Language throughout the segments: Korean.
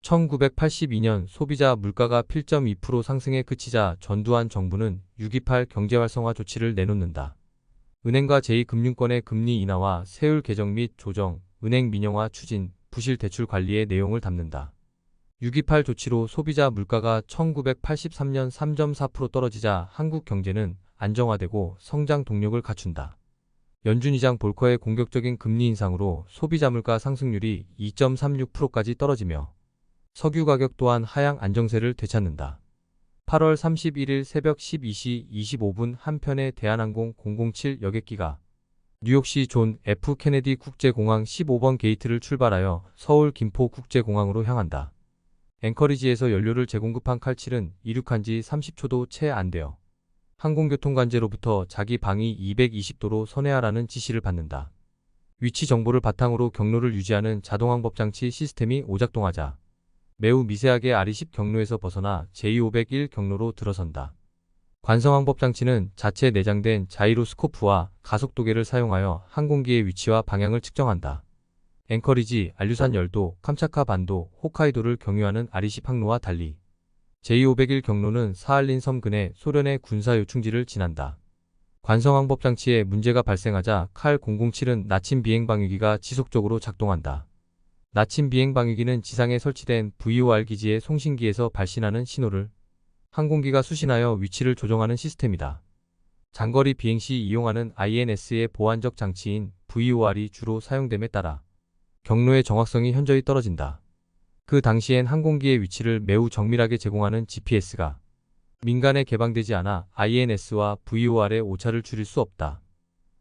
1982년 소비자 물가가 7.2% 상승에 그치자 전두환 정부는 6.28 경제활성화 조치를 내놓는다. 은행과 제2금융권의 금리 인하와 세율 개정 및 조정, 은행 민영화 추진, 부실 대출 관리의 내용을 담는다. 6.28 조치로 소비자 물가가 1983년 3.4% 떨어지자 한국 경제는 안정화되고 성장 동력을 갖춘다. 연준 의장 볼커의 공격적인 금리 인상으로 소비자 물가 상승률이 2.36%까지 떨어지며 석유 가격 또한 하향 안정세를 되찾는다. 8월 31일 새벽 12시 25분 한편의 대한항공 007 여객기가 뉴욕시 존 F 케네디 국제공항 15번 게이트를 출발하여 서울 김포 국제공항으로 향한다. 앵커리지에서 연료를 재공급한 칼7은 이륙한 지 30초도 채 안 되어 항공교통관제로부터 자기 방위 220도로 선회하라는 지시를 받는다. 위치 정보를 바탕으로 경로를 유지하는 자동항법장치 시스템이 오작동하자 매우 미세하게 RE10 경로에서 벗어나 제2501 경로로 들어선다. 관성항법장치는 자체 내장된 자이로스코프와 가속도계를 사용하여 항공기의 위치와 방향을 측정한다. 앵커리지, 안류산 열도, 캄차카 반도, 홋카이도를 경유하는 RE10 항로와 달리 제2501 경로는 사할린 섬 근해 소련의 군사 요충지를 지난다. 관성항법장치에 문제가 발생하자 칼 007은 나침 비행방위기가 지속적으로 작동한다. 나침 비행방위기는 지상에 설치된 VOR 기지의 송신기에서 발신하는 신호를 항공기가 수신하여 위치를 조정하는 시스템이다. 장거리 비행 시 이용하는 INS의 보안적 장치인 VOR이 주로 사용됨에 따라 경로의 정확성이 현저히 떨어진다. 그 당시엔 항공기의 위치를 매우 정밀하게 제공하는 GPS가 민간에 개방되지 않아 INS와 VOR의 오차를 줄일 수 없다.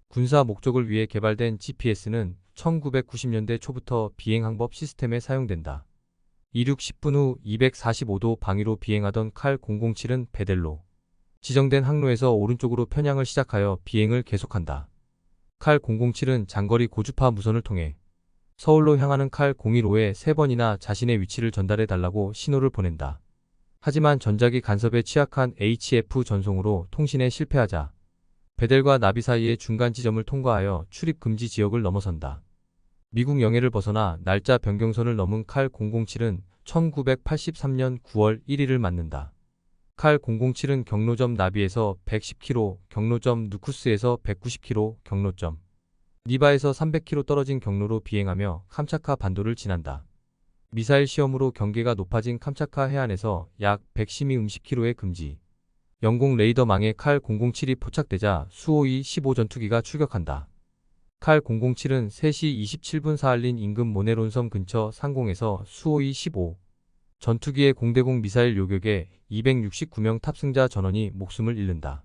군사 목적을 위해 개발된 GPS는 1990년대 초부터 비행항법 시스템에 사용된다. 이륙 10분 후 245도 방위로 비행하던 칼 007은 베델로 지정된 항로에서 오른쪽으로 편향을 시작하여 비행을 계속한다. 칼 007은 장거리 고주파 무선을 통해 서울로 향하는 칼 015에 3번이나 자신의 위치를 전달해 달라고 신호를 보낸다. 하지만 전자기 간섭에 취약한 HF 전송으로 통신에 실패하자 베델과 나비 사이의 중간 지점을 통과하여 출입 금지 지역을 넘어선다. 미국 영해를 벗어나 날짜 변경선을 넘은 칼 007은 1983년 9월 1일을 맞는다. 칼 007은 경로점 나비에서 110km, 경로점 누쿠스에서 190km, 경로점 니바에서 300km 떨어진 경로로 비행하며 캄차카 반도를 지난다. 미사일 시험으로 경계가 높아진 캄차카 해안에서 약 110미 km의 금지. 영공 레이더망에 칼 007이 포착되자 수호이 15 전투기가 출격한다. 칼 007은 3시 27분 사할린 인근 모네론섬 근처 상공에서 수호이 15 전투기의 공대공 미사일 요격에 269명 탑승자 전원이 목숨을 잃는다.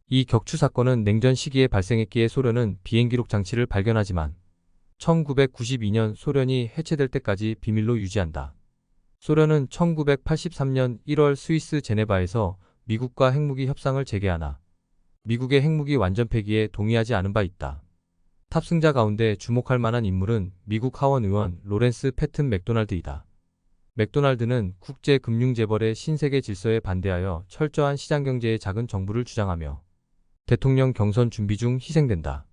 이 격추 사건은 냉전 시기에 발생했기에 소련은 비행기록 장치를 발견하지만 1992년 소련이 해체될 때까지 비밀로 유지한다. 소련은 1983년 1월 스위스 제네바에서 미국과 핵무기 협상을 재개하나 미국의 핵무기 완전 폐기에 동의하지 않은 바 있다. 탑승자 가운데 주목할 만한 인물은 미국 하원 의원 로렌스 패튼 맥도날드이다. 맥도날드는 국제금융재벌의 신세계 질서에 반대하여 철저한 시장경제의 작은 정부를 주장하며 대통령 경선 준비 중 희생된다.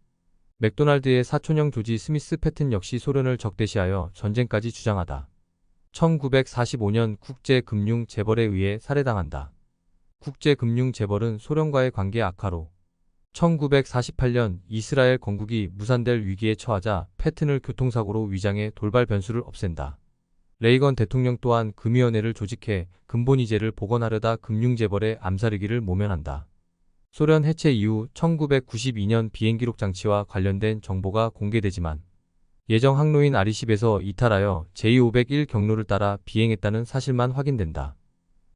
맥도날드의 사촌형 조지 스미스 패튼 역시 소련을 적대시하여 전쟁까지 주장하다. 1945년 국제금융재벌에 의해 살해당한다. 국제금융재벌은 소련과의 관계 악화로 1948년 이스라엘 건국이 무산될 위기에 처하자 패튼을 교통사고로 위장해 돌발 변수를 없앤다. 레이건 대통령 또한 금위원회를 조직해 근본이제를 복원하려다 금융재벌의 암살이기를 모면한다. 소련 해체 이후 1992년 비행기록 장치와 관련된 정보가 공개되지만 예정 항로인 RE10에서 이탈하여 제2501 경로를 따라 비행했다는 사실만 확인된다.